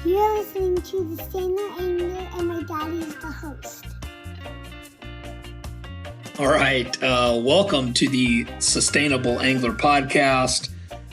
You're listening to the Sustainable Angler, and my daddy is the host. All right, welcome to the Sustainable Angler podcast.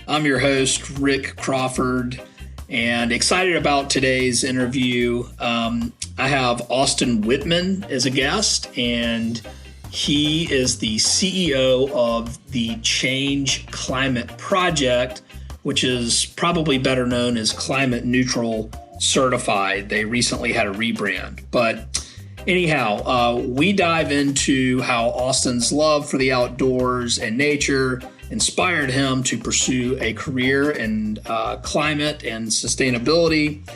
I'm your host, Rick Crawford, and excited about today's interview. I have Austin Whitman as a guest, and he is the CEO of the Change Climate Project, which is probably better known as Climate Neutral Certified. They recently had a rebrand. But anyhow, we dive into how Austin's love for the outdoors and nature inspired him to pursue a career in climate and sustainability.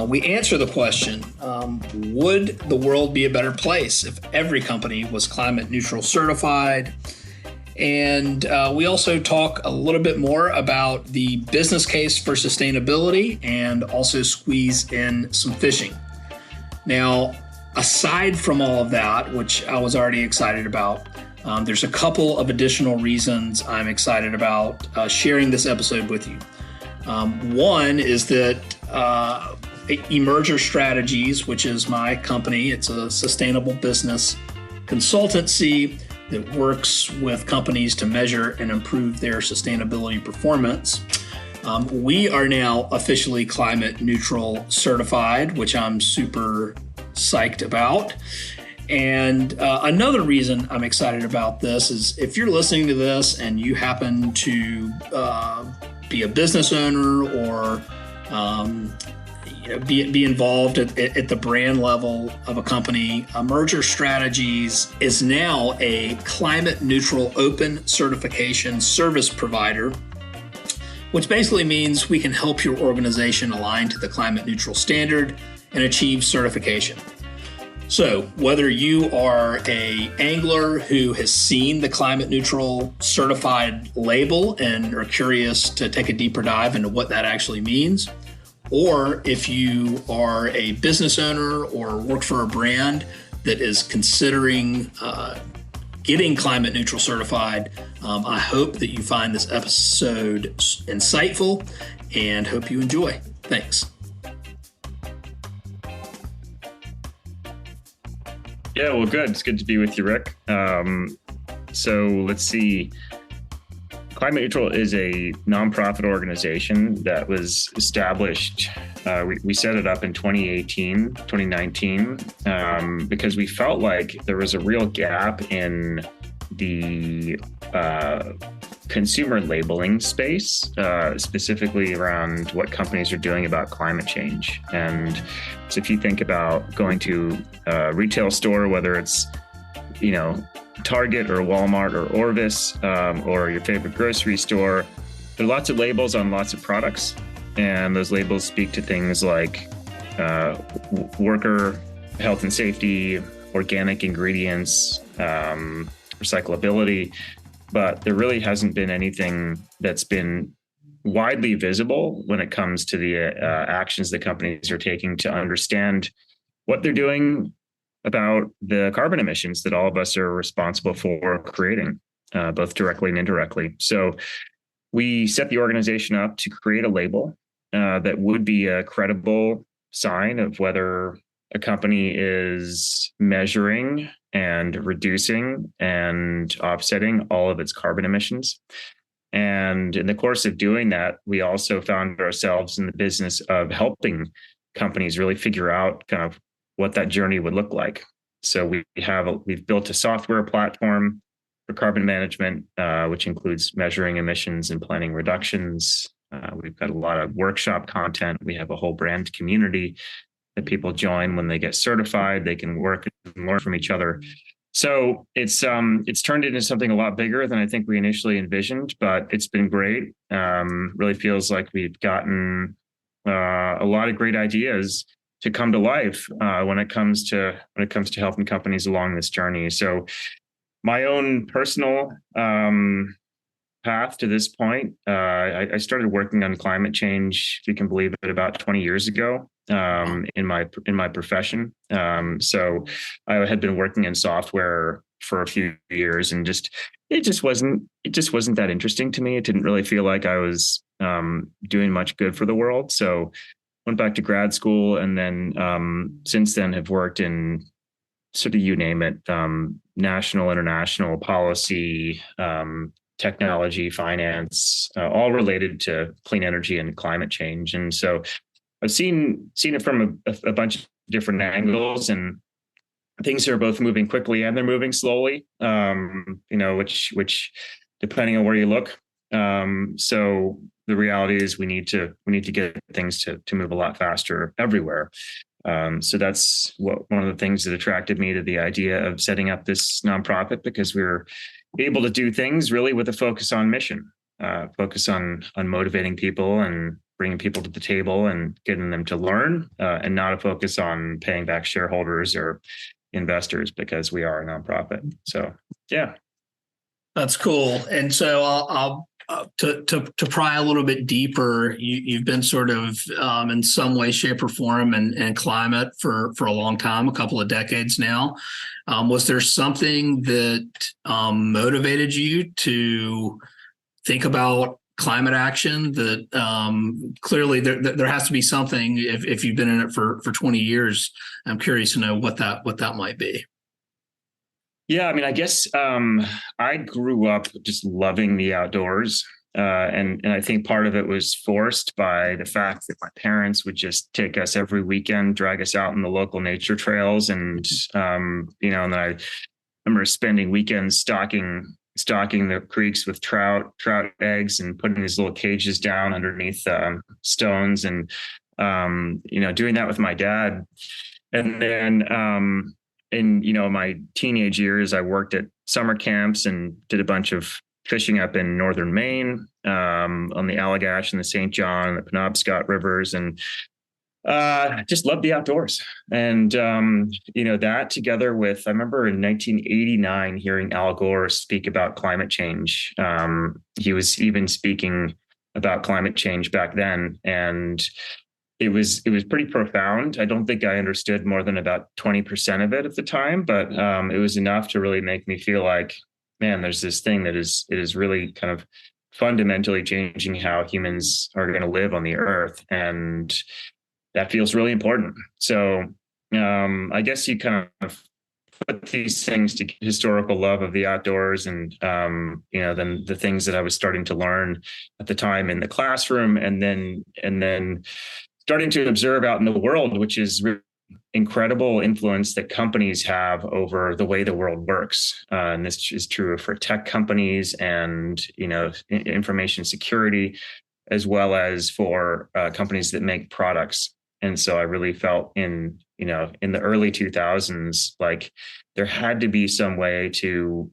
We answer the question, would the world be a better place if every company was climate neutral certified? And we also talk a little bit more about the business case for sustainability and also squeeze in some fishing. Now, aside from all of that, which I was already excited about, there's a couple of additional reasons I'm excited about sharing this episode with you. One is that Emerger Strategies, which is my company, it's a sustainable business consultancy that works with companies to measure and improve their sustainability performance. We are now officially climate neutral certified, which I'm super psyched about. And another reason I'm excited about this is if you're listening to this and you happen to be a business owner or be involved at the brand level of a company, Emerger Strategies is now a climate neutral open certification service provider, which basically means we can help your organization align to the climate neutral standard and achieve certification. So whether you are an angler who has seen the climate neutral certified label and are curious to take a deeper dive into what that actually means, or if you are a business owner or work for a brand that is considering getting climate neutral certified, I hope that you find this episode insightful and hope you enjoy. Thanks. Yeah, well, good. It's good to be with you, Rick. So let's see. Climate Neutral is a nonprofit organization that was established. We set it up in 2019, because we felt like there was a real gap in the consumer labeling space, specifically around what companies are doing about climate change. And so if you think about going to a retail store, whether it's, Target or Walmart or Orvis, or your favorite grocery store, there are lots of labels on lots of products. And those labels speak to things like worker health and safety, organic ingredients, recyclability. But there really hasn't been anything that's been widely visible when it comes to the actions that companies are taking to understand what they're doing about the carbon emissions that all of us are responsible for creating, both directly and indirectly. So we set the organization up to create a label that would be a credible sign of whether a company is measuring and reducing and offsetting all of its carbon emissions. And in the course of doing that, we also found ourselves in the business of helping companies really figure out kind of what that journey would look like. So we've built a software platform for carbon management, which includes measuring emissions and planning reductions. We've got a lot of workshop content. We have a whole brand community that people join when they get certified. They can work and learn from each other. So it's turned into something a lot bigger than I think we initially envisioned, but it's been great. Really feels like we've gotten a lot of great ideas to come to life when it comes to helping companies along this journey. So my own personal path to this point, I started working on climate change, if you can believe it, about 20 years ago in my profession. So I had been working in software for a few years, and it just wasn't that interesting to me. It didn't really feel like I was doing much good for the world. So went back to grad school, and then since then have worked in sort of, you name it, national, international policy, technology, finance, all related to clean energy and climate change. And so I've seen it from a bunch of different angles, and things are both moving quickly and they're moving slowly. Which depending on where you look. So the reality is we need to get things to move a lot faster everywhere. So that's one of the things that attracted me to the idea of setting up this nonprofit, because we were able to do things really with a focus on mission, focus on motivating people and bringing people to the table and getting them to learn, and not a focus on paying back shareholders or investors, because we are a nonprofit. So, yeah. That's cool. And so I'll to pry a little bit deeper, you've been sort of in some way, shape, or form and climate for a long time, a couple of decades now. Was there something that motivated you to think about climate action? That clearly there has to be something if you've been in it for 20 years. I'm curious to know what that might be. Yeah, I mean, I guess I grew up just loving the outdoors. And I think part of it was forced by the fact that my parents would just take us every weekend, drag us out in the local nature trails. And, and then I remember spending weekends stocking the creeks with trout eggs and putting these little cages down underneath stones and, doing that with my dad. And then, in my teenage years, I worked at summer camps and did a bunch of fishing up in northern Maine, on the Allagash and the St. John and the Penobscot rivers, and just loved the outdoors. And that together with, I remember in 1989 hearing Al Gore speak about climate change. He was even speaking about climate change back then, and it was pretty profound. I don't think I understood more than about 20% of it at the time, but it was enough to really make me feel like, man, there's this thing that is really kind of fundamentally changing how humans are going to live on the earth. And that feels really important. So I guess you kind of put these things to historical love of the outdoors and, then the things that I was starting to learn at the time in the classroom, and then starting to observe out in the world, which is really incredible influence that companies have over the way the world works. And this is true for tech companies and, information security, as well as for companies that make products. And so I really felt in the early 2000s, like there had to be some way to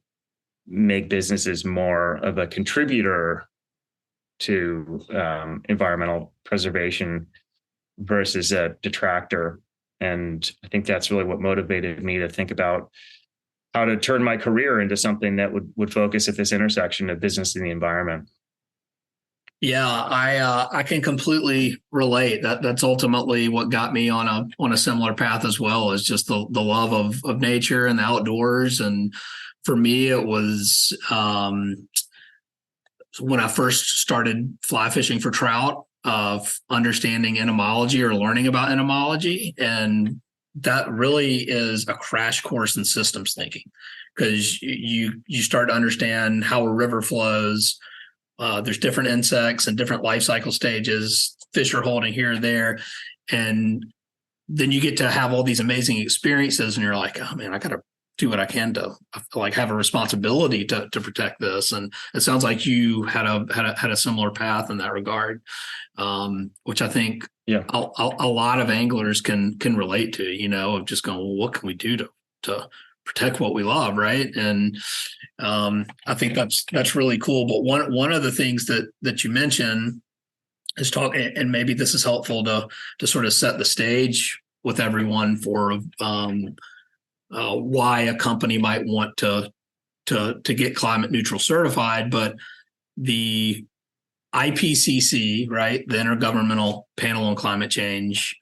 make businesses more of a contributor to environmental preservation versus a detractor. And I think that's really what motivated me to think about how to turn my career into something that would focus at this intersection of business and the environment. Yeah, I can completely relate. That's ultimately what got me on a similar path as well, is just the love of nature and the outdoors. And for me, it was when I first started fly fishing for trout, of understanding entomology or learning about entomology. And that really is a crash course in systems thinking, because you start to understand how a river flows. There's different insects and different life cycle stages, fish are holding here and there. And then you get to have all these amazing experiences, and you're like, oh man, I got to do what I can to have a responsibility to protect this. And it sounds like you had a similar path in that regard, which I think a lot of anglers can relate to, of just going, well, what can we do to protect what we love, right? And I think that's really cool. But one of the things that you mentioned is and maybe this is helpful to sort of set the stage with everyone for why a company might want to get climate neutral certified. But the IPCC, right, the Intergovernmental Panel on Climate Change,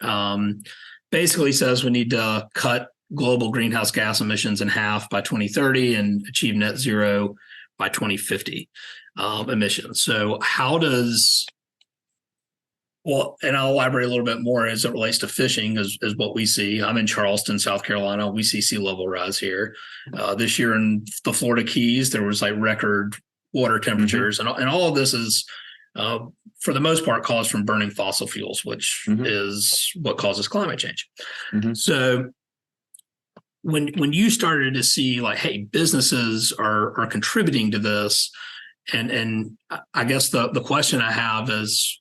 basically says we need to cut global greenhouse gas emissions in half by 2030 and achieve net zero by 2050 emissions. So how does Well, and I'll elaborate a little bit more as it relates to fishing, is what we see. I'm in Charleston, South Carolina. We see sea level rise here. This year in the Florida Keys, there was like record water Mm-hmm. temperatures, and all of this is, uh, for the most part, caused from burning fossil fuels, which Mm-hmm. is what causes climate change. Mm-hmm. So when you started to see like, hey, businesses are contributing to this, and I guess the question I have is,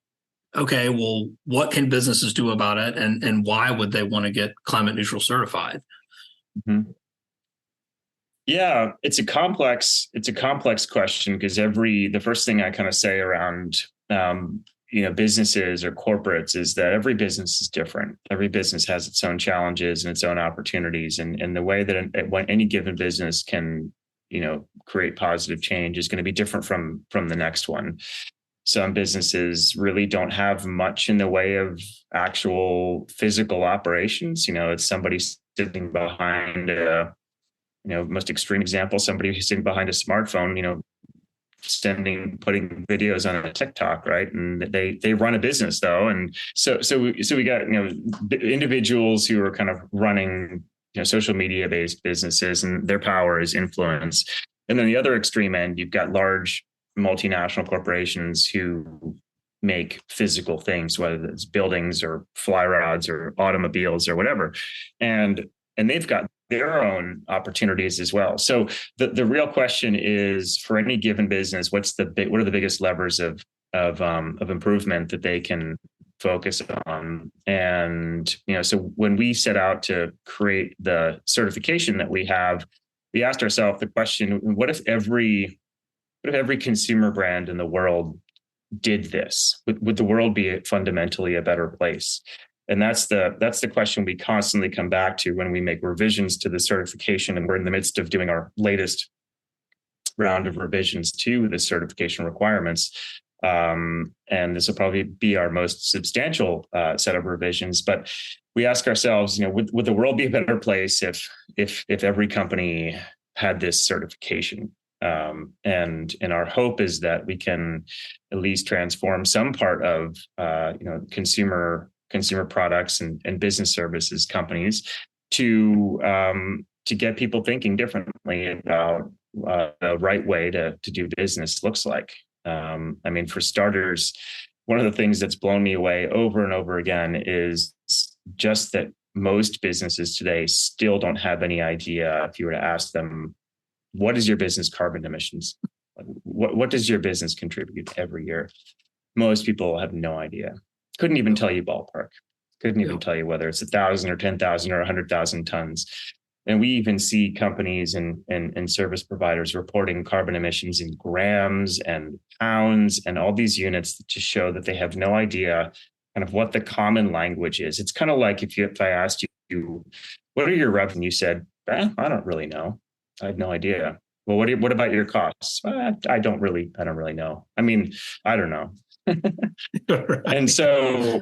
okay, well, what can businesses do about it, and why would they want to get climate neutral certified? Mm-hmm. Yeah, it's a complex question because the first thing I kind of say around businesses or corporates is that every business is different. Every business has its own challenges and its own opportunities, and the way that when any given business can create positive change is going to be different from the next one. Some businesses really don't have much in the way of actual physical operations. It's somebody sitting behind most extreme example, somebody who's sitting behind a smartphone, putting videos on a TikTok, right? And they run a business though. And so we got, individuals who are kind of running, social media based businesses, and their power is influence. And then the other extreme end, you've got large multinational corporations who make physical things, whether it's buildings or fly rods or automobiles or whatever. And they've got their own opportunities as well. So the real question is, for any given business, what are the biggest levers of improvement that they can focus on? And so when we set out to create the certification that we have, we asked ourselves the question: what if every consumer brand in the world did this? Would the world be fundamentally a better place? And that's the question we constantly come back to when we make revisions to the certification. And we're in the midst of doing our latest round of revisions to the certification requirements. And this will probably be our most substantial set of revisions. But we ask ourselves, would the world be a better place if every company had this certification? And our hope is that we can at least transform some part of consumer products and business services companies to get people thinking differently about the right way to do business looks like. For starters, one of the things that's blown me away over and over again is just that most businesses today still don't have any idea. If you were to ask them, what is your business carbon emissions? What does your business contribute every year? Most people have no idea. Couldn't even tell you ballpark. Couldn't even tell you whether it's 1,000 or 10,000 or 100,000 tons. And we even see companies and service providers reporting carbon emissions in grams and pounds and all these units to show that they have no idea kind of what the common language is. It's kind of like if I asked you, what are your revenue? You said, I don't really know. I have no idea. Well, what about your costs? I don't really know. I don't know. Right. And so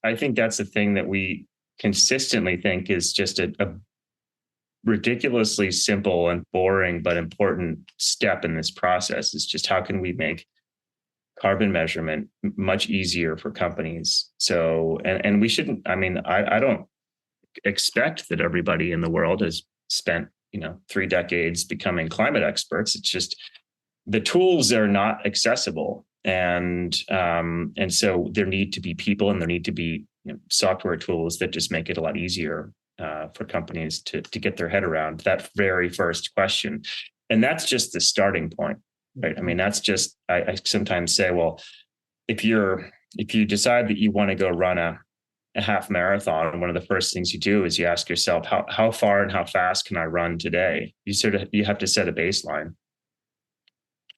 I think that's the thing that we consistently think is just a ridiculously simple and boring but important step in this process. Is just, how can we make carbon measurement much easier for companies? So, and we shouldn't, I don't expect that everybody in the world has spent 3 decades becoming climate experts. It's just the tools are not accessible, and so there need to be people, and there need to be software tools that just make it a lot easier for companies to get their head around that very first question. And that's just the starting point, right? That's just, I sometimes say, well, if you decide that you want to go run a half marathon, one of the first things you do is you ask yourself, how far and how fast can I run today? You have to set a baseline.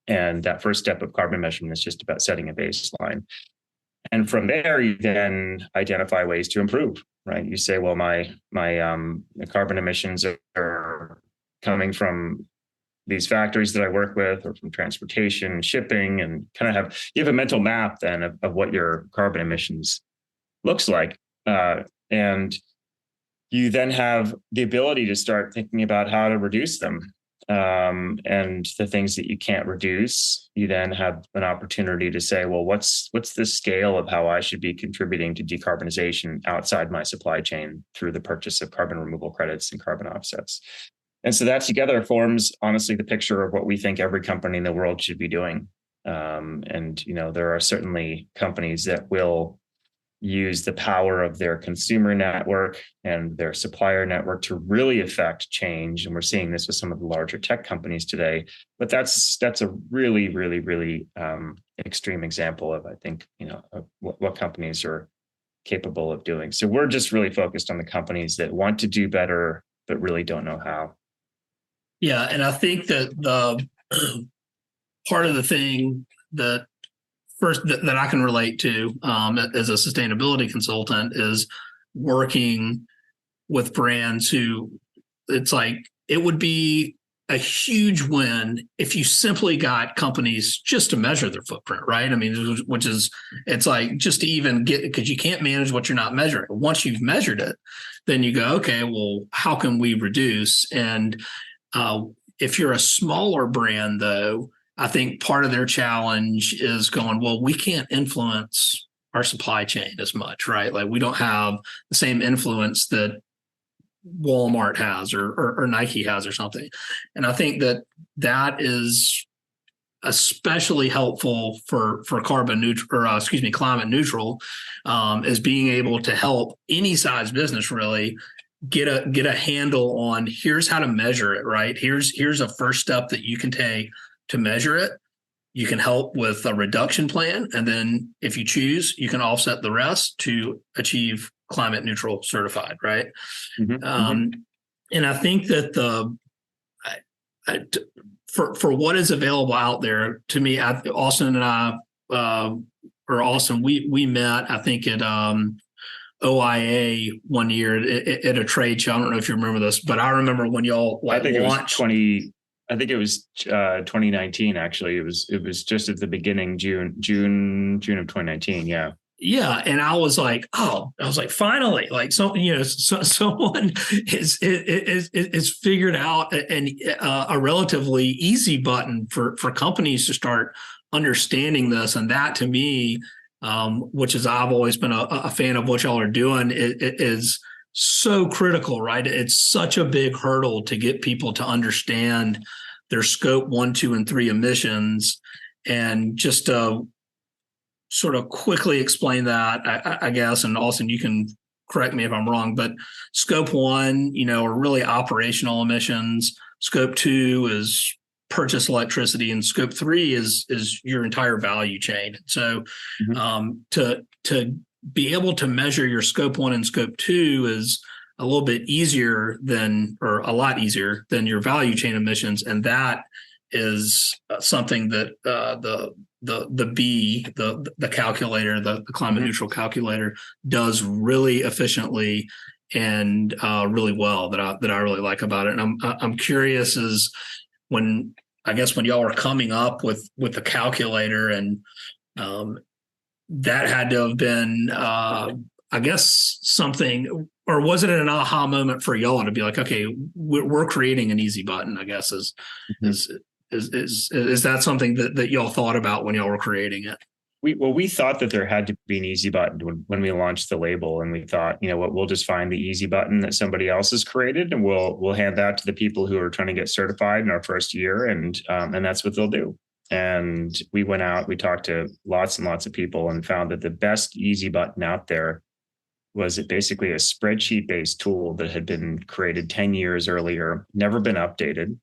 And that first step of carbon measurement is just about setting a baseline. And from there, you then identify ways to improve, right? You say, well, my carbon emissions are coming from these factories that I work with, or from transportation, shipping, and you have a mental map then of what your carbon emissions looks like. And you then have the ability to start thinking about how to reduce them. and the things that you can't reduce, you then have an opportunity to say, well, what's the scale of how I should be contributing to decarbonization outside my supply chain through the purchase of carbon removal credits and carbon offsets. And so that together forms, honestly, the picture of what we think every company in the world should be doing. And there are certainly companies that will use the power of their consumer network and their supplier network to really affect change. And we're seeing this with some of the larger tech companies today. But that's a really, really, really extreme example of, I think, of what companies are capable of doing. So we're just really focused on the companies that want to do better, but really don't know how. Yeah, and I think that the part of the thing that that I can relate to as a sustainability consultant is working with brands who it's like it would be a huge win if you simply got companies just to measure their footprint, right? I mean, which is, it's like just to even get, because you can't manage what you're not measuring. Once you've measured it, then you go, okay, well, how can we reduce? And if you're a smaller brand, though, I think part of their challenge is going, well, we can't influence our supply chain as much, right? Like we don't have the same influence that Walmart has or Nike has or something. And I think that is especially helpful for carbon neutral, or climate neutral, is being able to help any size business really get a handle on here's how to measure it, right? Here's a first step that you can take to measure it. You can help with a reduction plan. And then if you choose, you can offset the rest to achieve climate neutral certified, right? Mm-hmm. And I think that for what is available out there, to me, Austin and I, we met, I think at OIA one year at a trade show. I don't know if you remember this, but I remember when y'all launched. I think it was 2019. Actually, it was just at the beginning, June of 2019. Yeah. Yeah, and I was like, finally, like someone is figured out a relatively easy button for companies to start understanding this, and that to me, which is I've always been a fan of what y'all are doing, it is so critical, right? It's such a big hurdle to get people to understand their scope 1, 2, and 3 emissions, and just sort of quickly explain that, I guess. And Austin, you can correct me if I'm wrong, but scope 1, are really operational emissions. Scope 2 is purchase electricity, and scope 3 is your entire value chain. So to be able to measure your scope 1 and scope 2 is a little bit easier or a lot easier than your value chain emissions. And that is something that the calculator, the climate neutral calculator, does really efficiently and really well, that I really like about it. And I'm curious is when y'all were coming up with the calculator, and that had to have been I guess something, or was it an aha moment for y'all to be like, okay, we're creating an easy button, I guess is that something that y'all thought about when y'all were creating it? We thought that there had to be an easy button when we launched the label, and we thought, we'll just find the easy button that somebody else has created, and we'll hand that to the people who are trying to get certified in our first year, and that's what they'll do. And we went out, we talked to lots and lots of people, and found that the best easy button out there was basically a spreadsheet-based tool that had been created 10 years earlier, never been updated,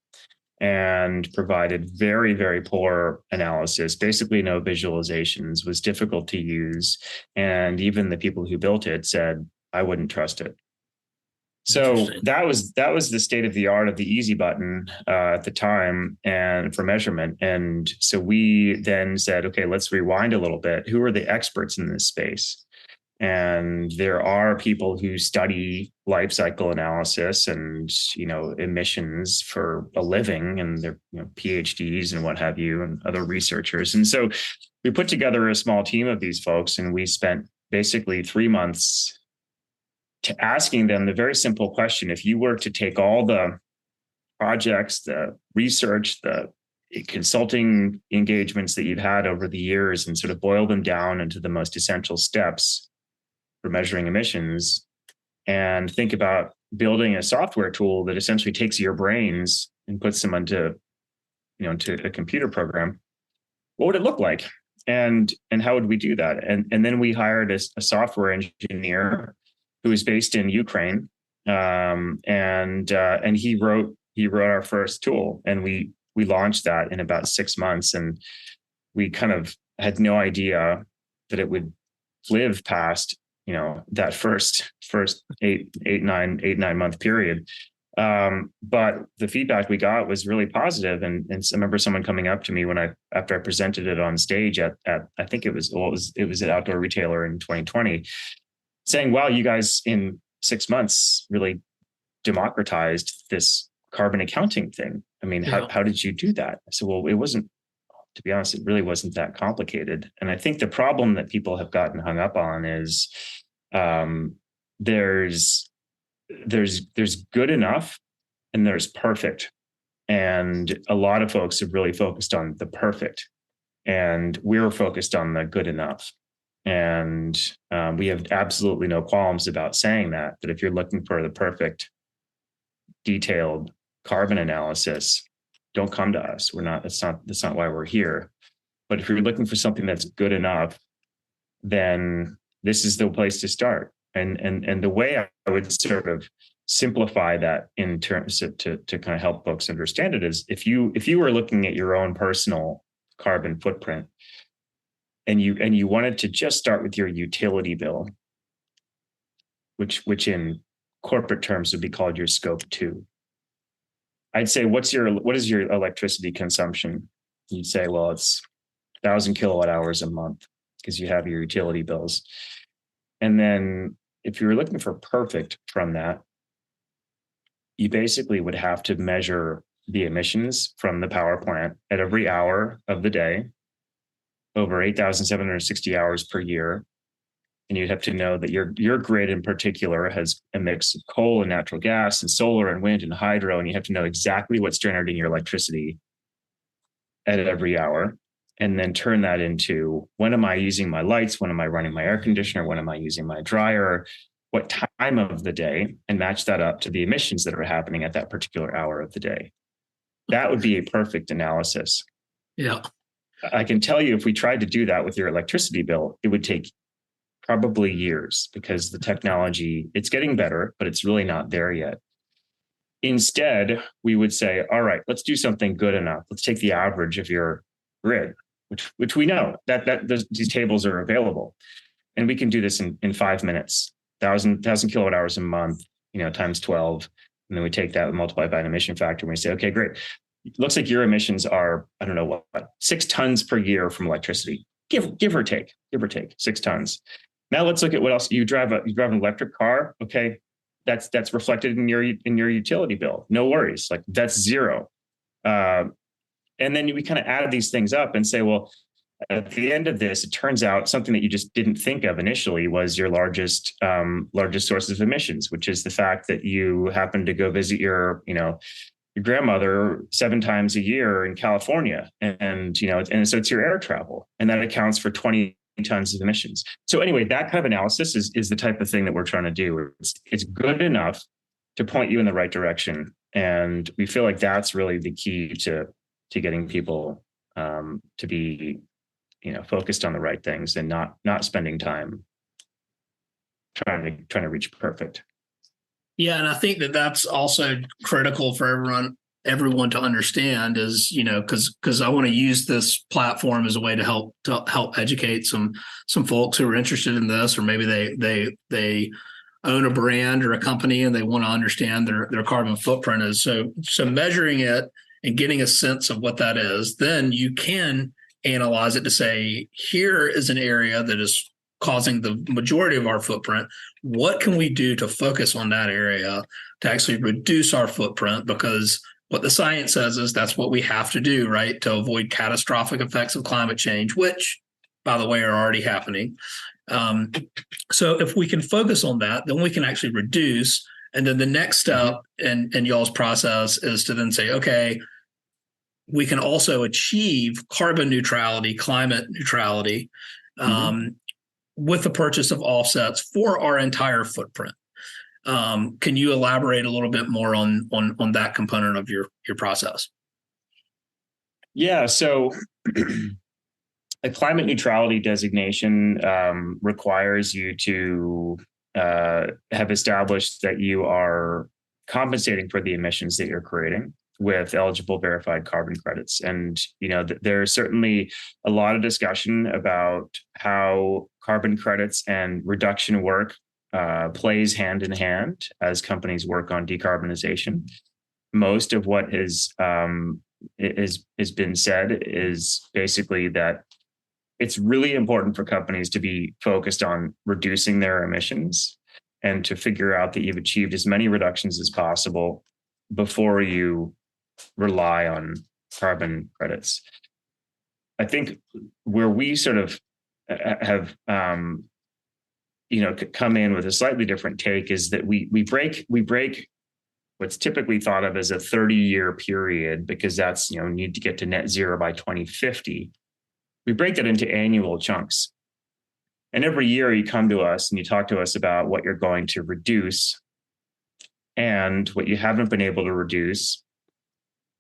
and provided very, very poor analysis, basically no visualizations, was difficult to use. And even the people who built it said, I wouldn't trust it. So that was the state of the art of the easy button at the time, and for measurement. And so we then said, okay, let's rewind a little bit. Who are the experts in this space? And there are people who study life cycle analysis and, emissions for a living, and they're PhDs and what have you, and other researchers. And so we put together a small team of these folks, and we spent basically 3 months to asking them the very simple question: if you were to take all the projects, the research, the consulting engagements that you've had over the years, and sort of boil them down into the most essential steps for measuring emissions, and think about building a software tool that essentially takes your brains and puts them into a computer program, what would it look like? And how would we do that? And then we hired a software engineer who is based in Ukraine, and he wrote our first tool, and we launched that in about 6 months, and we kind of had no idea that it would live past that first 8-9 month period. But the feedback we got was really positive. And I remember someone coming up to me after I presented it on stage at I think it was at Outdoor Retailer in 2020, saying, wow, you guys in 6 months really democratized this carbon accounting thing. I mean, how did you do that? I said, well, it wasn't, to be honest, it really wasn't that complicated. And I think the problem that people have gotten hung up on is there's good enough and there's perfect. And a lot of folks have really focused on the perfect, and we're focused on the good enough. And we have absolutely no qualms about saying that if you're looking for the perfect detailed carbon analysis, don't come to us. That's not why we're here. But if you're looking for something that's good enough, then this is the place to start. And the way I would sort of simplify that in terms of to kind of help folks understand it is, if you were looking at your own personal carbon footprint, and you wanted to just start with your utility bill, which in corporate terms would be called your scope 2. I'd say, what is your electricity consumption? You'd say, well, it's 1,000 kilowatt hours a month, because you have your utility bills. And then if you were looking for perfect from that, you basically would have to measure the emissions from the power plant at every hour of the day over 8,760 hours per year. And you'd have to know that your grid in particular has a mix of coal and natural gas and solar and wind and hydro. And you have to know exactly what's generating your electricity at every hour. And then turn that into, when am I using my lights? When am I running my air conditioner? When am I using my dryer? What time of the day? And match that up to the emissions that are happening at that particular hour of the day. That would be a perfect analysis. Yeah. I can tell you, if we tried to do that with your electricity bill, it would take probably years, because the technology, it's getting better, but it's really not there yet. Instead, we would say, all right, let's do something good enough. Let's take the average of your grid, which we know that these tables are available, and we can do this in 5 minutes. 1,000 kilowatt hours a month, times 12, and then we take that and multiply by an emission factor, and we say, okay, great. It looks like your emissions are, I don't know what, 6 tons per year from electricity, give or take 6 tons. Now let's look at what else. You drive an electric car, okay? That's reflected in your utility bill. No worries, like that's zero. And then we kind of add these things up and say, well, at the end of this, it turns out something that you just didn't think of initially was your largest source of emissions, which is the fact that you happen to go visit your grandmother 7 times a year in California, and so it's your air travel, and that accounts for 20 tons of emissions. So anyway, that kind of analysis is the type of thing that we're trying to do. It's good enough to point you in the right direction, and we feel like that's really the key to getting people to be focused on the right things, and not spending time trying to reach perfect. Yeah, and I think that's also critical for everyone to understand is, because I want to use this platform as a way to help educate some folks who are interested in this, or maybe they own a brand or a company and they want to understand their carbon footprint is. So measuring it and getting a sense of what that is, then you can analyze it to say, here is an area that is causing the majority of our footprint. What can we do to focus on that area to actually reduce our footprint? Because what the science says is that's what we have to do, right, to avoid catastrophic effects of climate change, which, by the way, are already happening. So if we can focus on that, then we can actually reduce. And then the next step in y'all's process is to then say, okay, we can also achieve carbon neutrality, climate neutrality, with the purchase of offsets for our entire footprint. Can you elaborate a little bit more on that component of your process? Yeah. So a climate neutrality designation requires you to have established that you are compensating for the emissions that you're creating with eligible verified carbon credits. And, there's certainly a lot of discussion about how carbon credits and reduction work plays hand in hand as companies work on decarbonization. Most of what has been said is basically that it's really important for companies to be focused on reducing their emissions and to figure out that you've achieved as many reductions as possible before you rely on carbon credits. I think where we sort of have come in with a slightly different take is that we break what's typically thought of as a 30-year period, because that's, need to get to net zero by 2050. We break that into annual chunks. And every year you come to us and you talk to us about what you're going to reduce, and what you haven't been able to reduce,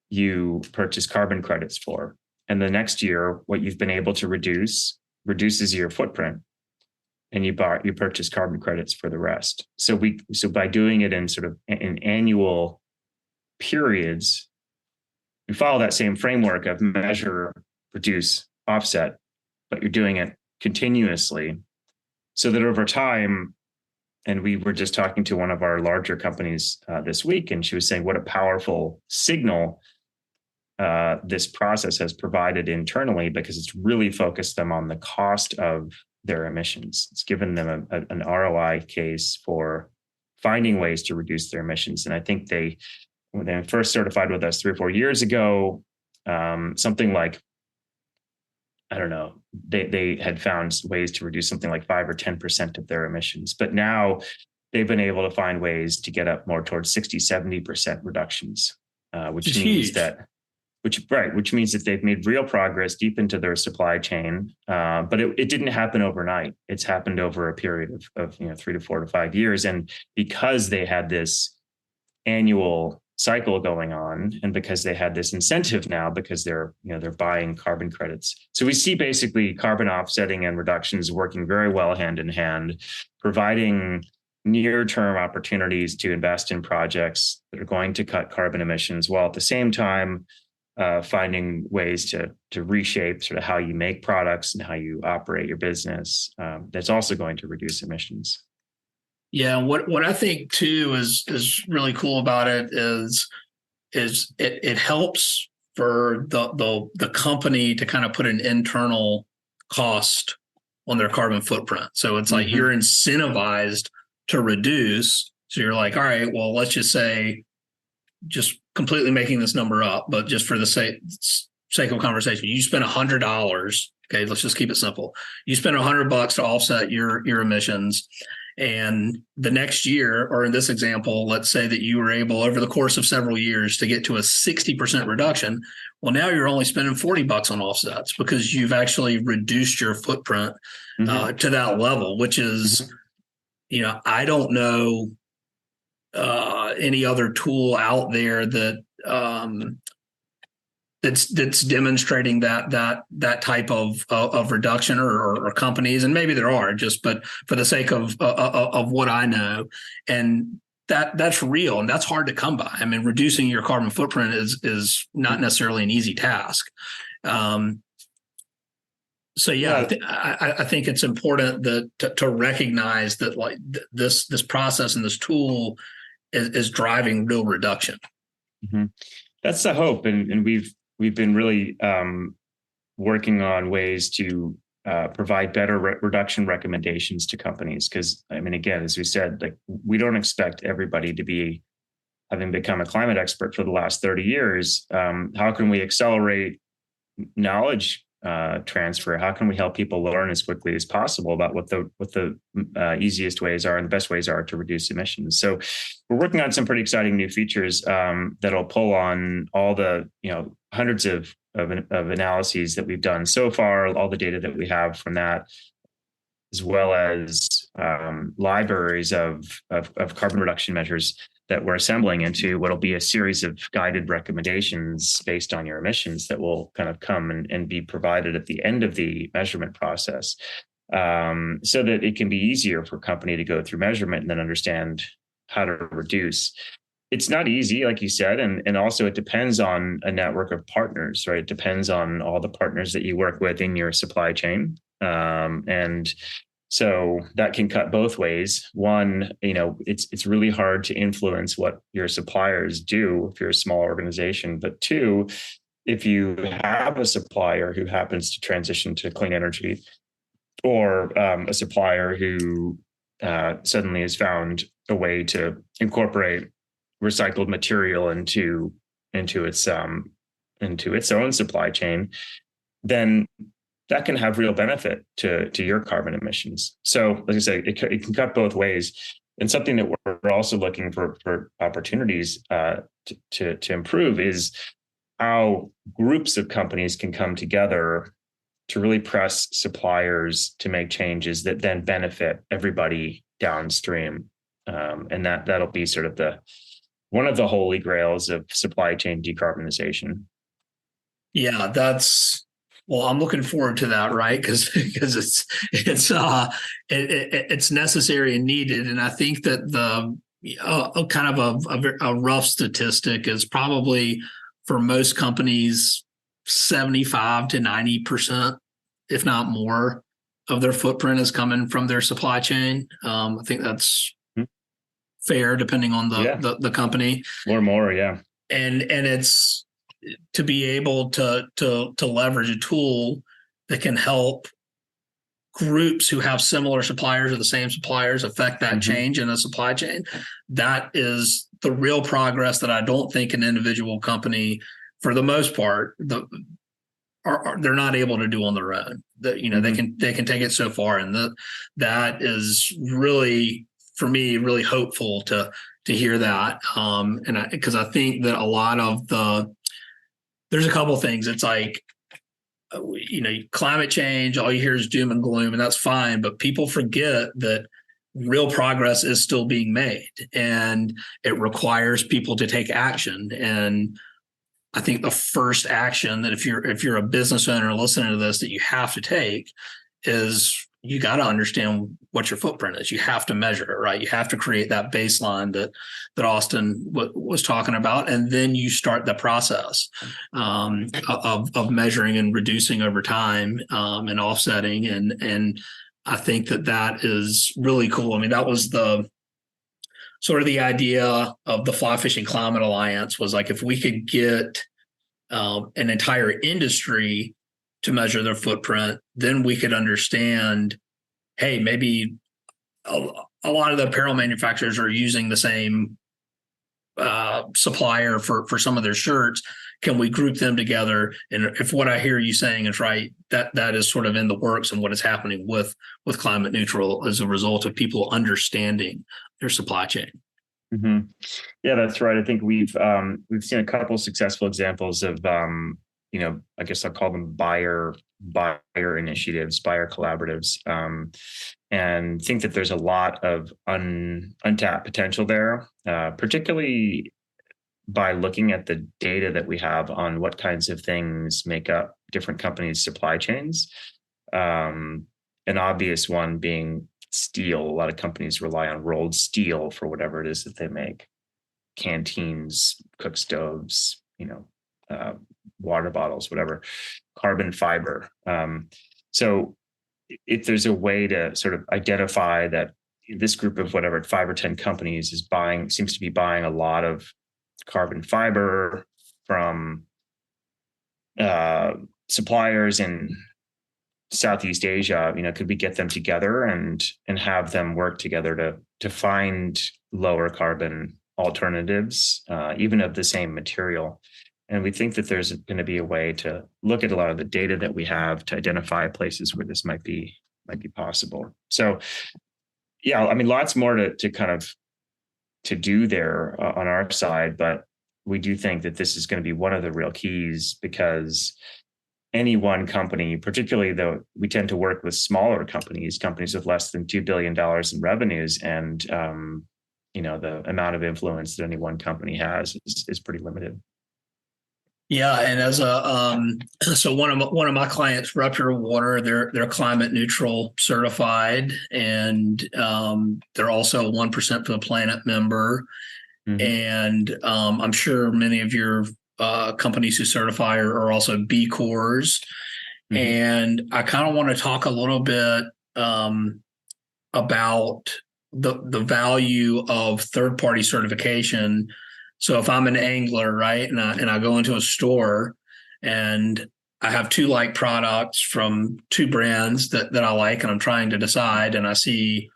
you purchase carbon credits for. And the next year, what you've been able to reduce reduces your footprint, and you purchase carbon credits for the rest. So by doing it in sort of in annual periods, you follow that same framework of measure, reduce, offset, but you're doing it continuously, so that over time. And we were just talking to one of our larger companies this week, and she was saying what a powerful signal this process has provided internally, because it's really focused them on the cost of their emissions. It's given them an ROI case for finding ways to reduce their emissions. And I think when they first certified with us 3 or 4 years ago, something like, I don't know, they had found ways to reduce something like 5 or 10% of their emissions. But now they've been able to find ways to get up more towards 60, 70% reductions, which means that they've made real progress deep into their supply chain. But it didn't happen overnight. It's happened over a period of 3 to 4 to 5 years. And because they had this annual cycle going on, and because they had this incentive now, because they're buying carbon credits. So we see basically carbon offsetting and reductions working very well hand in hand, providing near-term opportunities to invest in projects that are going to cut carbon emissions, while at the same time finding ways to reshape sort of how you make products and how you operate your business. That's also going to reduce emissions. Yeah, what I think too is really cool about it is it helps for the company to kind of put an internal cost on their carbon footprint. So it's like you're incentivized to reduce. So you're like, all right, well, let's just say, just completely making this number up, but just for the sake of conversation, you spend $100. Okay, let's just keep it simple. You spend $100 to offset your emissions. And the next year, or in this example, let's say that you were able over the course of several years to get to a 60% reduction. Well, now you're only spending $40 on offsets, because you've actually reduced your footprint to that level, which is, I don't know any other tool out there that that's demonstrating that type of reduction, or companies, and maybe there are, but for the sake of what I know, and that's real, and that's hard to come by. I mean, reducing your carbon footprint is not necessarily an easy task. So yeah, I think it's important to recognize that like this process and this tool is driving real reduction. That's the hope, and we've been really working on ways to provide better reduction recommendations to companies. Because I mean, again, as we said, like we don't expect everybody to be having become a climate expert for the last 30 years. How can we accelerate knowledge transfer? How can we help people learn as quickly as possible about what the easiest ways are and the best ways are to reduce emissions? So we're working on some pretty exciting new features that'll pull on all the hundreds of analyses that we've done so far, all the data that we have from that, as well as libraries of carbon reduction measures that we're assembling into what'll be a series of guided recommendations based on your emissions that will kind of come and be provided at the end of the measurement process, so that it can be easier for a company to go through measurement and then understand how to reduce. It's not easy, like you said, and also it depends on a network of partners, right? It depends on all the partners that you work with in your supply chain. And so that can cut both ways. One, it's really hard to influence what your suppliers do if you're a small organization. But two, if you have a supplier who happens to transition to clean energy, or a supplier who suddenly has found a way to incorporate recycled material into its own supply chain, then that can have real benefit to your carbon emissions. So, like I say, it can cut both ways. And something that we're also looking for opportunities to improve is how groups of companies can come together to really press suppliers to make changes that then benefit everybody downstream. And that'll be sort of one of the holy grails of supply chain decarbonization. Yeah, well, I'm looking forward to that, right? Because it's necessary and needed, and I think that the kind of a rough statistic is probably for most companies 75 to 90%, if not more, of their footprint is coming from their supply chain. I think that's fair, depending on the company or more, yeah. And it's to be able to leverage a tool that can help groups who have similar suppliers or the same suppliers affect that change in the supply chain. That is the real progress that I don't think an individual company, for the most part, they're not able to do on their own. They can take it so far, and that is really, for me, really hopeful to hear that. And because I think that a lot of there's a couple of things. It's like, climate change, all you hear is doom and gloom, and that's fine. But people forget that real progress is still being made, and it requires people to take action. And I think the first action that if you're a business owner listening to this, that you have to take is you got to understand what your footprint is. You have to measure it, right? You have to create that baseline that Austin was talking about, and then you start the process of measuring and reducing over time, and offsetting. And I think that is really cool. I mean, that was the sort of the idea of the Fly Fishing Climate Alliance, was like, if we could get an entire industry to measure their footprint, then we could understand, hey, maybe a lot of the apparel manufacturers are using the same supplier for some of their shirts. Can we group them together? And if what I hear you saying is right, that is sort of in the works, and what is happening with Climate Neutral as a result of people understanding their supply chain. Mm-hmm. Yeah, that's right. I think we've seen a couple of successful examples of I guess I'll call them buyer initiatives, buyer collaboratives, and think that there's a lot of untapped potential there, particularly by looking at the data that we have on what kinds of things make up different companies' supply chains. An obvious one being steel. A lot of companies rely on rolled steel for whatever it is that they make: canteens, cook stoves, water bottles, whatever. Carbon fiber. So if there's a way to sort of identify that this group of 5 or 10 companies seems to be buying a lot of carbon fiber from suppliers in Southeast Asia, could we get them together and have them work together to find lower carbon alternatives, even of the same material? And we think that there's going to be a way to look at a lot of the data that we have to identify places where this might be possible. So, yeah, I mean, lots more to kind of to do there on our side, but we do think that this is going to be one of the real keys, because any one company, particularly though we tend to work with smaller companies with less than $2 billion in revenues, and the amount of influence that any one company has is pretty limited. Yeah, and as so one of my clients, Rupture Water, they're climate neutral certified, and they're also a 1% for the Planet member. Mm-hmm. And I'm sure many of your companies who certify are also B Corps. Mm-hmm. And I kind of want to talk a little bit about the value of third party certification. So if I'm an angler, right, and I go into a store and I have two like products from two brands that I like, and I'm trying to decide, and I see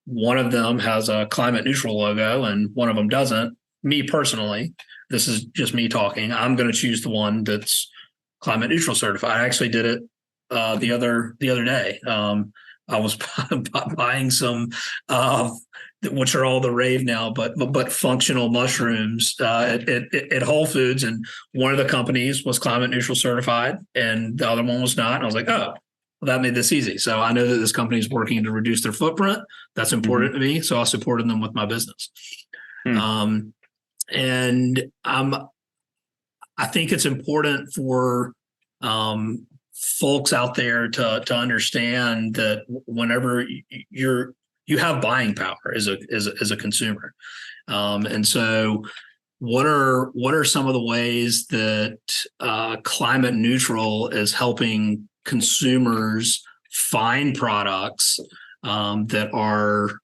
one of them has a climate neutral logo and one of them doesn't. Me personally, this is just me talking, I'm going to choose the one that's climate neutral certified. I actually did it the other day. I was buying some, which are all the rave now, but functional mushrooms at Whole Foods, and one of the companies was climate neutral certified, and the other one was not. And I was like, oh, well, that made this easy. So I know that this company is working to reduce their footprint. That's important to me, so I supported them with my business. And I think it's important for folks out there to understand that whenever you have buying power as a consumer, and so what are some of the ways that climate neutral is helping consumers find products that are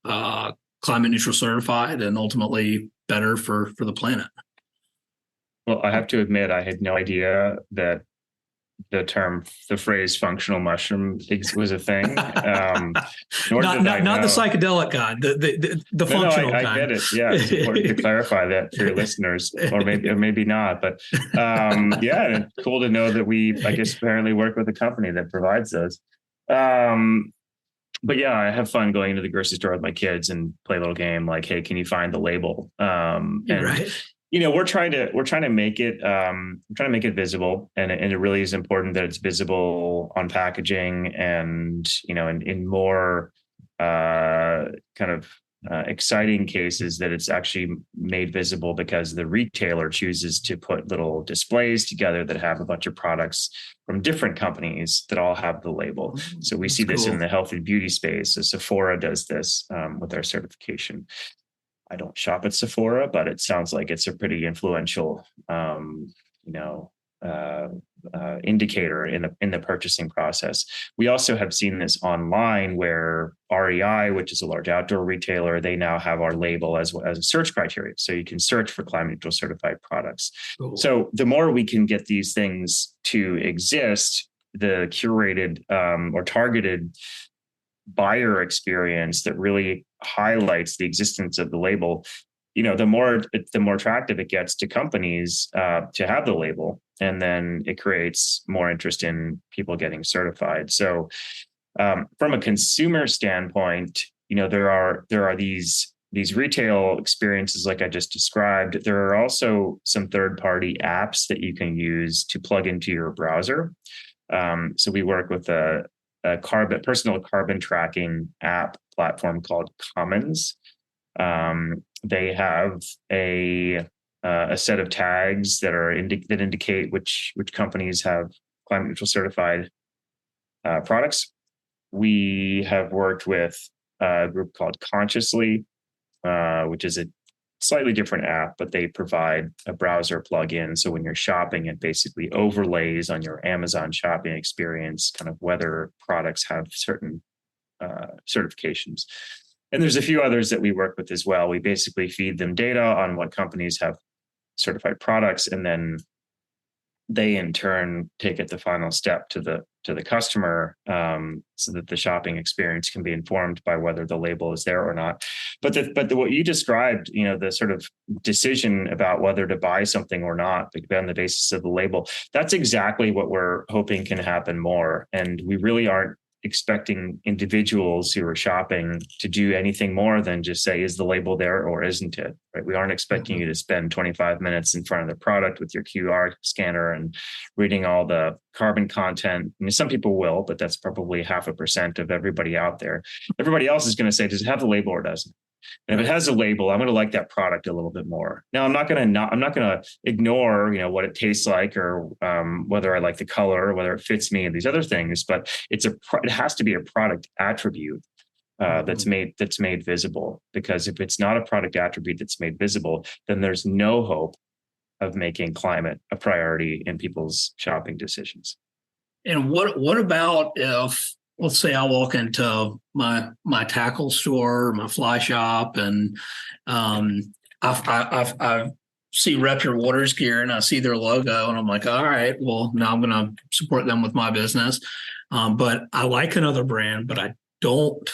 climate neutral certified and ultimately better for the planet? Well, I have to admit, I had no idea that the phrase functional mushroom was a thing. Not the psychedelic kind, the functional kind. I get it. Yeah, it's important to clarify that for your listeners, or maybe not. But yeah, it's cool to know that we, I guess, apparently work with a company that provides those. But yeah, I have fun going into the grocery store with my kids and play a little game like, hey, can you find the label? And right. We're trying to make it visible, and it really is important that it's visible on packaging, and in more exciting cases that it's actually made visible because the retailer chooses to put little displays together that have a bunch of products from different companies that all have the label. So we see this in the health and beauty space. So Sephora does this with our certification. I don't shop at Sephora, but it sounds like it's a pretty influential, indicator in the purchasing process. We also have seen this online where REI, which is a large outdoor retailer, they now have our label as a search criteria. So you can search for climate neutral certified products. Cool. So the more we can get these things to exist, the curated or targeted buyer experience that really highlights the existence of the label, the more attractive it gets to companies to have the label, and then it creates more interest in people getting certified. So from a consumer standpoint, there are these retail experiences like I just described. There are also some third-party apps that you can use to plug into your browser. So we work with a personal carbon tracking app platform called Commons. They have a set of tags that indicate which companies have climate neutral certified products. We have worked with a group called Consciously, which is a slightly different app, but they provide a browser plugin. So when you're shopping, it basically overlays on your Amazon shopping experience kind of whether products have certain certifications. And there's a few others that we work with as well. We basically feed them data on what companies have certified products, and then they in turn take it the final step to the customer, so that the shopping experience can be informed by whether the label is there or not. But what you described, the sort of decision about whether to buy something or not on the basis of the label, that's exactly what we're hoping can happen more. And we really aren't expecting individuals who are shopping to do anything more than just say, is the label there or isn't it? Right? We aren't expecting you to spend 25 minutes in front of the product with your QR scanner and reading all the carbon content. I mean, some people will, but that's probably 0.5% of everybody out there. Everybody else is going to say, does it have the label or doesn't? And if it has a label, I'm going to like that product a little bit more. Now, I'm not going to ignore, what it tastes like, or whether I like the color, or whether it fits me, and these other things. But it has to be a product attribute that's made visible. Because if it's not a product attribute that's made visible, then there's no hope of making climate a priority in people's shopping decisions. And what about if, let's say, I walk into my tackle store, my fly shop, and I see Rep Your Waters gear and I see their logo, and I'm like, all right, well, now I'm going to support them with my business. But I like another brand, but I don't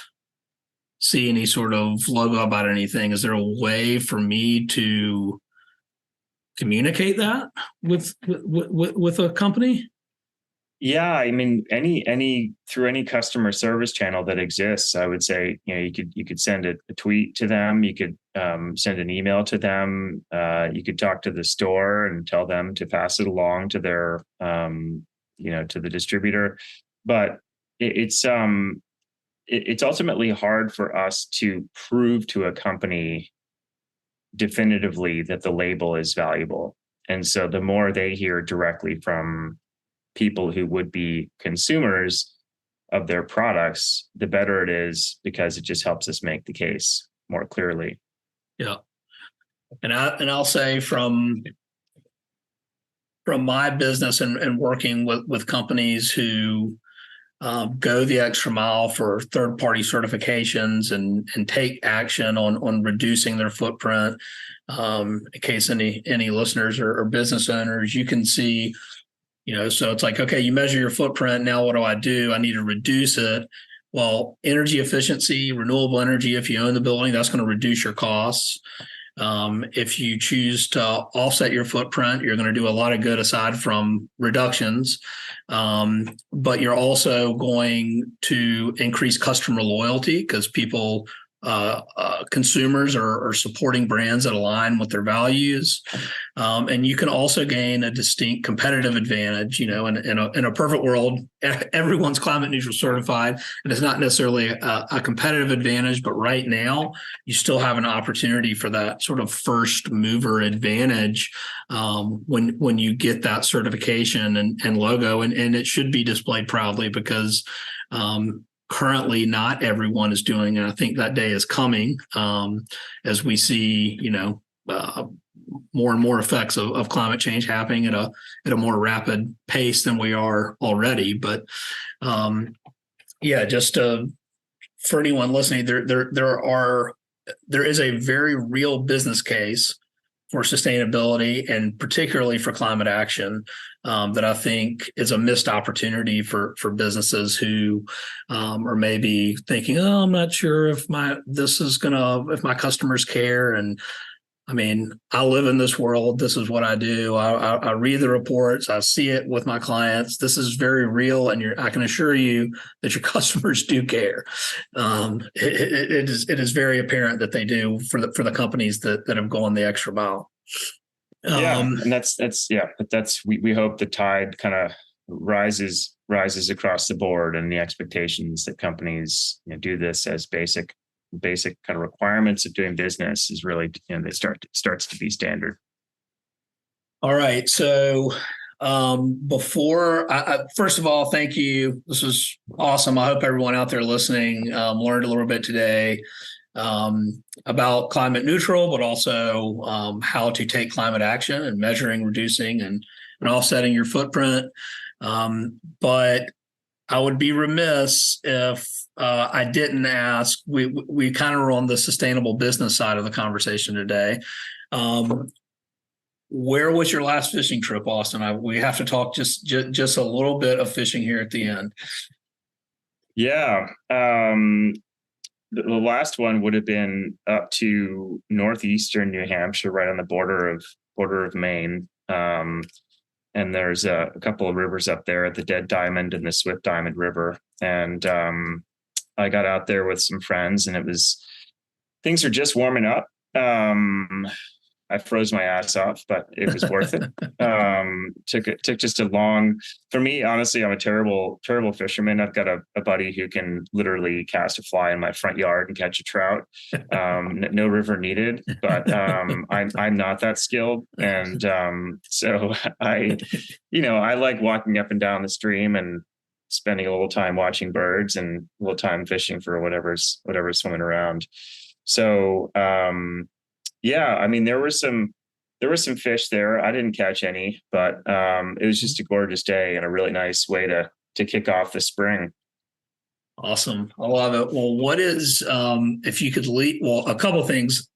see any sort of logo about anything. Is there a way for me to communicate that with a company? Yeah, I mean, any through any customer service channel that exists, I would say, you could send a tweet to them, you could send an email to them, you could talk to the store and tell them to pass it along to their, to the distributor. But it's ultimately hard for us to prove to a company definitively that the label is valuable. And so the more they hear directly from people who would be consumers of their products, the better it is, because it just helps us make the case more clearly. Yeah. And I'll say from my business and working with companies who go the extra mile for third-party certifications and take action on reducing their footprint. In case any listeners or business owners, you can see, so it's like, okay, you measure your footprint. Now what do? I need to reduce it. Well, energy efficiency, renewable energy, if you own the building, that's going to reduce your costs. If you choose to offset your footprint, you're going to do a lot of good aside from reductions. But you're also going to increase customer loyalty because people, consumers are supporting brands that align with their values. And you can also gain a distinct competitive advantage. In a perfect world, everyone's climate neutral certified, and it's not necessarily a competitive advantage. But right now, you still have an opportunity for that sort of first mover advantage when you get that certification and logo, and it should be displayed proudly because currently not everyone is doing it. I think that day is coming as we see, more and more effects of climate change happening at a more rapid pace than we are already. But just for anyone listening, there is a very real business case for sustainability and particularly for climate action that I think is a missed opportunity for businesses who are maybe thinking, oh, I'm not sure if my customers care. And I mean, I live in this world. This is what I do. I read the reports. I see it with my clients. This is very real, and I can assure you that your customers do care. It is very apparent that they do for the companies that have gone the extra mile. And we hope the tide kind of rises across the board, and the expectations that companies do this as basic kind of requirements of doing business is really, starts to be standard. All right. So first of all, thank you. This was awesome. I hope everyone out there listening learned a little bit today about climate neutral, but also how to take climate action and measuring, reducing, and offsetting your footprint. But I would be remiss if I didn't ask. We kind of were on the sustainable business side of the conversation today. where was your last fishing trip, Austin? We have to talk just a little bit of fishing here at the end. Yeah. The last one would have been up to northeastern New Hampshire, right on the border of Maine. And there's a couple of rivers up there at the Dead Diamond and the Swift Diamond River. And I got out there with some friends, and things are just warming up. I froze my ass off, but it was worth it. Took just a long, for me, honestly, I'm a terrible fisherman. I've got a buddy who can literally cast a fly in my front yard and catch a trout. No river needed, but I'm not that skilled. And so I like walking up and down the stream and spending a little time watching birds and a little time fishing for whatever's swimming around. So, yeah, I mean, there were some fish there. I didn't catch any, but it was just a gorgeous day and a really nice way to kick off the spring. Awesome. I love it. Well, what is, if you could lead, well, a couple of things.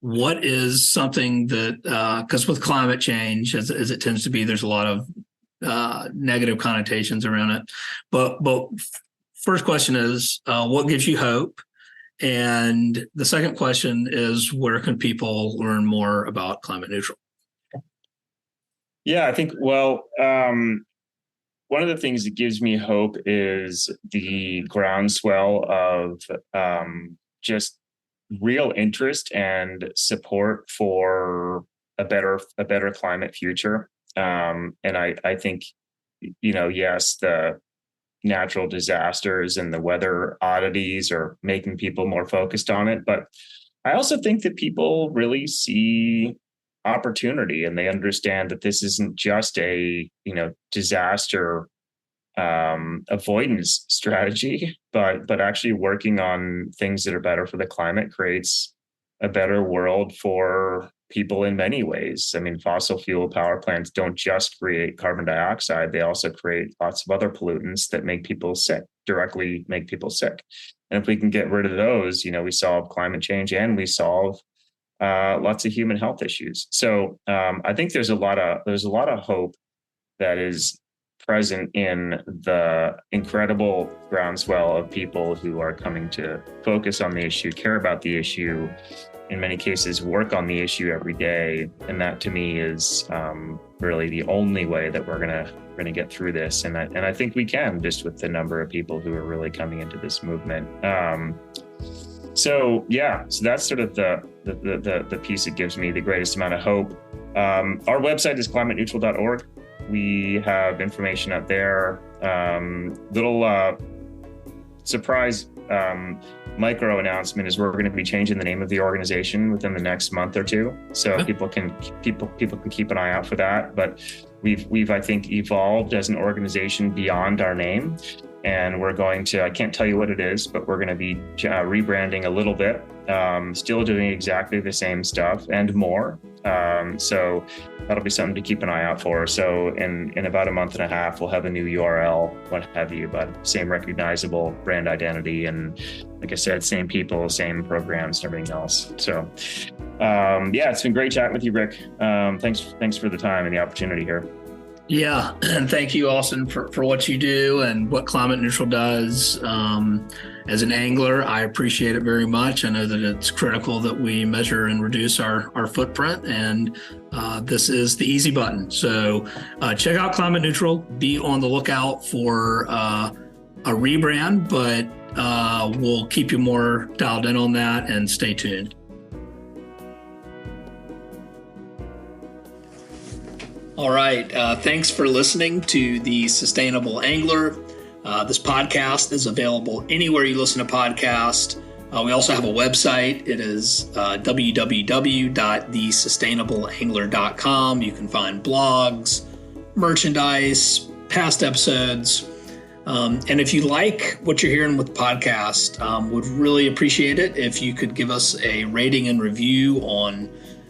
What is something that, because with climate change, as it tends to be, there's a lot of negative connotations around it. But first question is, what gives you hope? And the second question is, where can people learn more about climate neutral? Yeah, I think, well, one of the things that gives me hope is the groundswell of just real interest and support for a better climate future. And I think, yes, the natural disasters and the weather oddities are making people more focused on it. But I also think that people really see opportunity, and they understand that this isn't just a, disaster avoidance strategy, but actually working on things that are better for the climate creates a better world for people in many ways. I mean, fossil fuel power plants don't just create carbon dioxide. They also create lots of other pollutants that make people sick, directly make people sick. And if we can get rid of those, we solve climate change and we solve lots of human health issues. So I think there's a lot of hope that is present in the incredible groundswell of people who are coming to focus on the issue, care about the issue, in many cases work on the issue every day. And that to me is really the only way that we're gonna get through this. And I think we can, just with the number of people who are really coming into this movement. So that's sort of the piece that gives me the greatest amount of hope. Our website is climateneutral.org. We have information out there. Little surprise micro announcement is we're going to be changing the name of the organization within the next month or two, so people can keep an eye out for that. But we've I think evolved as an organization beyond our name, and we're going to, I can't tell you what it is, but we're going to be rebranding a little bit, still doing exactly the same stuff and more. So that'll be something to keep an eye out for. So in about a month and a half, we'll have a new URL, what have you, but same recognizable brand identity. And like I said, same people, same programs, and everything else. So it's been great chatting with you, Rick. Thanks for the time and the opportunity here. Yeah, and thank you, Austin, for what you do and what Climate Neutral does. As an angler, I appreciate it very much. I know that it's critical that we measure and reduce our footprint, and this is the easy button. So check out Climate Neutral. Be on the lookout for a rebrand, but we'll keep you more dialed in on that, and stay tuned. All right. Thanks for listening to The Sustainable Angler. This podcast is available anywhere you listen to podcasts. We also have a website. It is www.thesustainableangler.com. You can find blogs, merchandise, past episodes. And if you like what you're hearing with the podcast, would really appreciate it if you could give us a rating and review on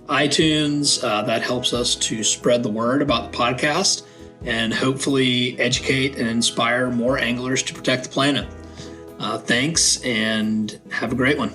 iTunes. That helps us to spread the word about the podcast and hopefully educate and inspire more anglers to protect the planet. Thanks, and have a great one.